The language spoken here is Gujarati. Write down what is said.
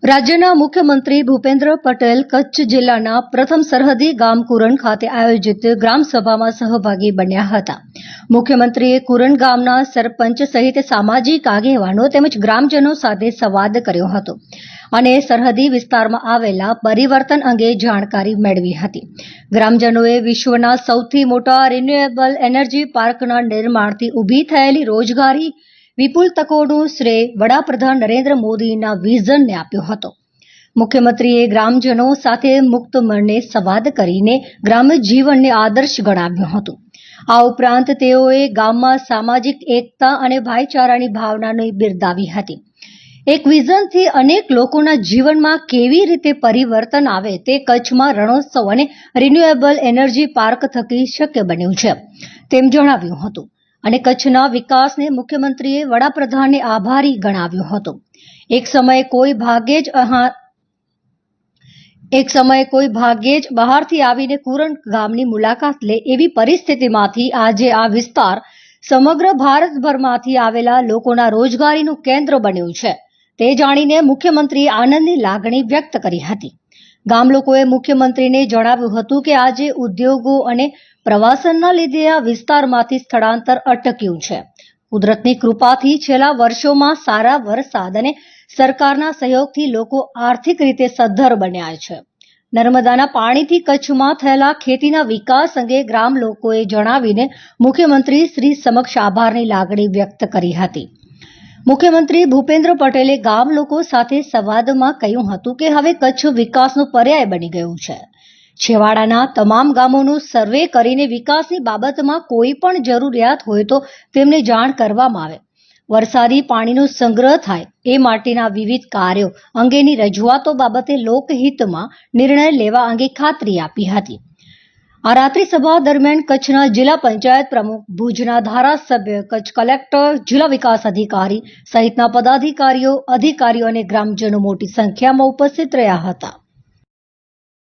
રાજ્યના મુખ્યમંત્રી ભૂપેન્દ્ર પટેલ કચ્છ જિલ્લાના પ્રથમ સરહદી ગામ કુરણ ખાતે આયોજિત ગ્રામસભામાં સહભાગી બન્યા હતા. મુખ્યમંત્રીએ કુરણ ગામના સરપંચ સહિત સામાજિક આગેવાનો તેમજ ગ્રામજનો સાથે સંવાદ કર્યો હતો અને સરહદી વિસ્તારમાં આવેલા પરિવર્તન અંગે જાણકારી મેળવી હતી. ગ્રામજનોએ વિશ્વના સૌથી મોટા રિન્યુએબલ એનર્જી પાર્કના નિર્માણથી ઊભી થયેલી રોજગારી વિપુલ તકોનું શ્રેય વડાપ્રધાન નરેન્દ્ર મોદીના વિઝનને આપ્યો હતો. મુખ્યમંત્રીએ ગ્રામજનો સાથે મુક્ત મને સંવાદ કરીને ગ્રામ્ય જીવનને આદર્શ ગણાવ્યું હતું. આ ઉપરાંત તેઓએ ગામમાં સામાજિક એકતા અને ભાઈચારાની ભાવનાને બિરદાવી હતી. એક વિઝનથી અનેક લોકોના જીવનમાં કેવી રીતે પરિવર્તન આવે તે કચ્છમાં રણોત્સવ અને રિન્યુએબલ એનર્જી પાર્ક થકી શક્ય બન્યું છે તેમ જણાવ્યું હતું અને કચ્છના વિકાસને મુખ્યમંત્રીએ વડાપ્રધાનને આભારી ગણાવ્યો હતો. એક સમયે કોઈ ભાગ્યે જ બહારથી આવીને કુરણ ગામની મુલાકાત લે એવી પરિસ્થિતિમાંથી આજે આ વિસ્તાર સમગ્ર ભારતભરમાંથી આવેલા લોકોના રોજગારીનું કેન્દ્ર બન્યું છે તે જાણીને મુખ્યમંત્રીએ આનંદની લાગણી વ્યક્ત કરી હતી. ગામ લોકોએ મુખ્યમંત્રીને જણાવ્યું હતું કે આજે ઉદ્યોગો અને પ્રવાસનના લીધે આ વિસ્તારમાંથી સ્થળાંતર અટક્યું છે. કુદરતની કૃપાથી છેલ્લા વર્ષોમાં સારા વરસાદ અને સરકારના સહયોગથી લોકો આર્થિક રીતે સદ્ધર બન્યા છે. નર્મદાના પાણીથી કચ્છમાં થયેલા ખેતીના વિકાસ અંગે ગ્રામ લોકોએ જણાવીને મુખ્યમંત્રી શ્રી સમક્ષ આભારની લાગણી વ્યક્ત કરી હતી. મુખ્યમંત્રી ભૂપેન્દ્ર પટેલે ગામ લોકો સાથે સંવાદમાં કહ્યું હતું કે હવે કચ્છ વિકાસનો પર્યાય બની ગયું છે. છેવાડાના તમામ ગામોનું સર્વે કરીને વિકાસની બાબતમાં કોઈ પણ જરૂરિયાત હોય તો તેમને જાણ કરવામાં આવે. વરસાદી પાણીનો સંગ્રહ થાય એ માટેના વિવિધ કાર્યો અંગેની રજૂઆતો બાબતે લોકહિતમાં નિર્ણય લેવા અંગે ખાતરી આપી હતી. આ રાત્રિ સભા દરમિયાન કચ્છના જિલ્લા પંચાયત પ્રમુખ, ભુજના ધારાસભ્ય, કચ્છ કલેક્ટર, જિલ્લા વિકાસ અધિકારી સહિતના પદાધિકારીઓ, અધિકારીઓ અને ગ્રામજનો મોટી સંખ્યામાં ઉપસ્થિત રહ્યા હતા.